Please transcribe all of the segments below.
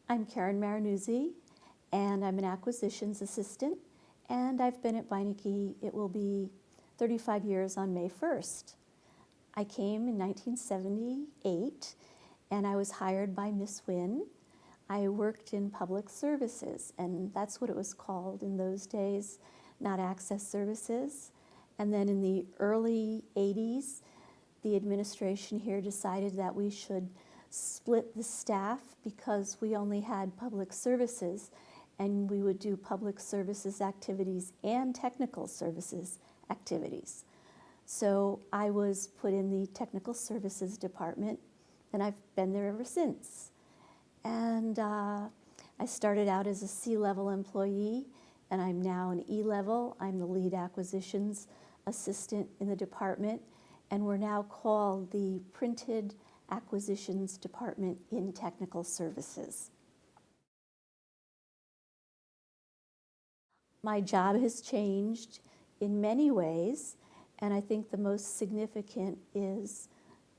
I'm Karen Marinuzzi, and I'm an acquisitions assistant, and I've been at Beinecke, it will be 35 years on May 1st. I came in 1978, and I was hired by Miss Wynn. I worked in public services, and that's what it was called in those days, not access services. And then in the early 80s, the administration here decided that we should split the staff because we only had public services, and we would do public services activities and technical services activities. So I was put in the technical services department, and I've been there ever since. And I started out as a C-level employee, and I'm now an E-level. I'm the lead acquisitions assistant in the department, and we're now called the Printed Acquisitions Department in Technical Services. My job has changed in many ways, and I think the most significant is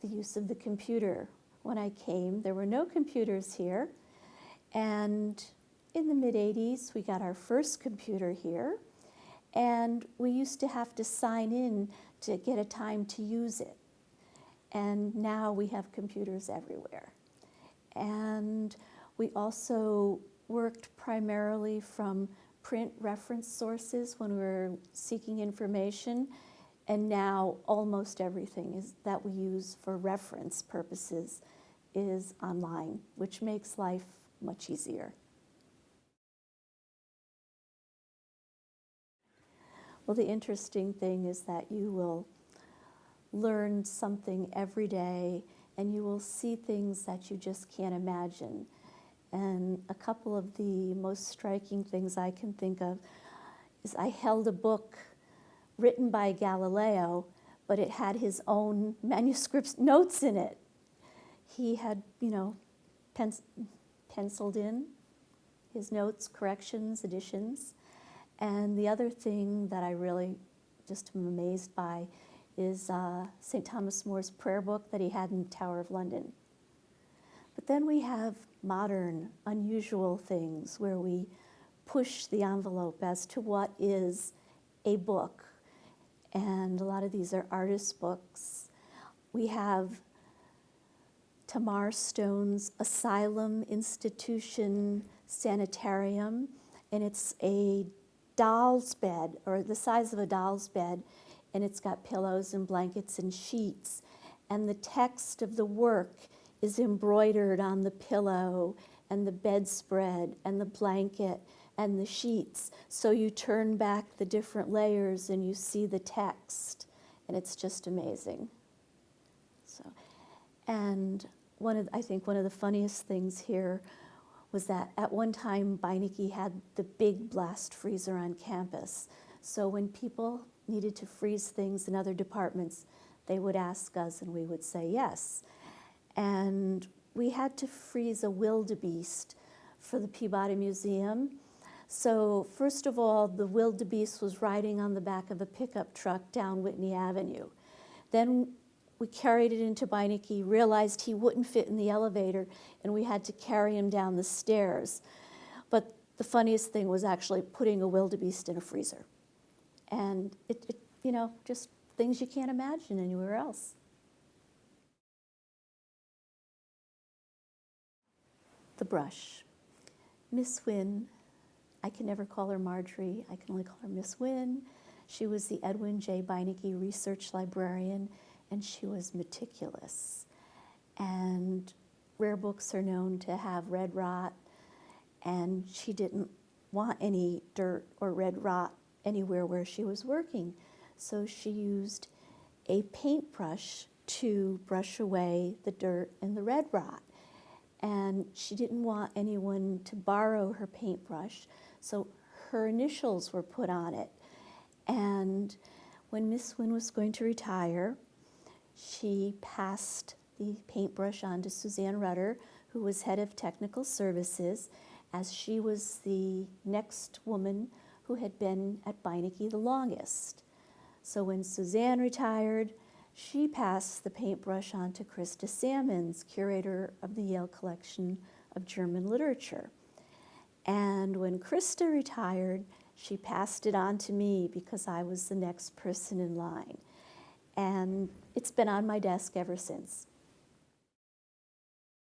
the use of the computer. When I came, there were no computers here, and in the mid-80s, we got our first computer here, and we used to have to sign in to get a time to use it. And now we have computers everywhere. And we also worked primarily from print reference sources when we were seeking information, and now almost everything that we use for reference purposes is online, which makes life much easier. Well, the interesting thing is that you will learn something every day, and you will see things that you just can't imagine. And a couple of the most striking things I can think of is I held a book written by Galileo, but it had his own manuscript notes in it. He had, penciled in his notes, corrections, additions. And the other thing that I really just am amazed by is St. Thomas More's prayer book that he had in the Tower of London. But then we have modern, unusual things where we push the envelope as to what is a book. And a lot of these are artist books. We have Tamar Stone's Asylum Institution Sanitarium, and it's a doll's bed, or the size of a doll's bed, and it's got pillows and blankets and sheets. And the text of the work is embroidered on the pillow and the bedspread and the blanket and the sheets. So you turn back the different layers and you see the text, and it's just amazing. And I think one of the funniest things here was that at one time Beinecke had the big blast freezer on campus. So when people needed to freeze things in other departments, they would ask us and we would say yes. And we had to freeze a wildebeest for the Peabody Museum. So first of all, the wildebeest was riding on the back of a pickup truck down Whitney Avenue. Then we carried it into Beinecke, realized he wouldn't fit in the elevator, and we had to carry him down the stairs. But the funniest thing was actually putting a wildebeest in a freezer. And it just things you can't imagine anywhere else. The brush. Miss Wynn, I can never call her Marjorie, I can only call her Miss Wynn. She was the Edwin J. Beinecke Research Librarian, and she was meticulous. And rare books are known to have red rot, and she didn't want any dirt or red rot anywhere where she was working. So she used a paintbrush to brush away the dirt and the red rot. And she didn't want anyone to borrow her paintbrush, so her initials were put on it. And when Miss Wynn was going to retire, she passed the paintbrush on to Suzanne Rutter, who was head of technical services, as she was the next woman who had been at Beinecke the longest. So when Suzanne retired, she passed the paintbrush on to Krista Salmons, curator of the Yale collection of German literature. And when Krista retired, she passed it on to me because I was the next person in line. And it's been on my desk ever since.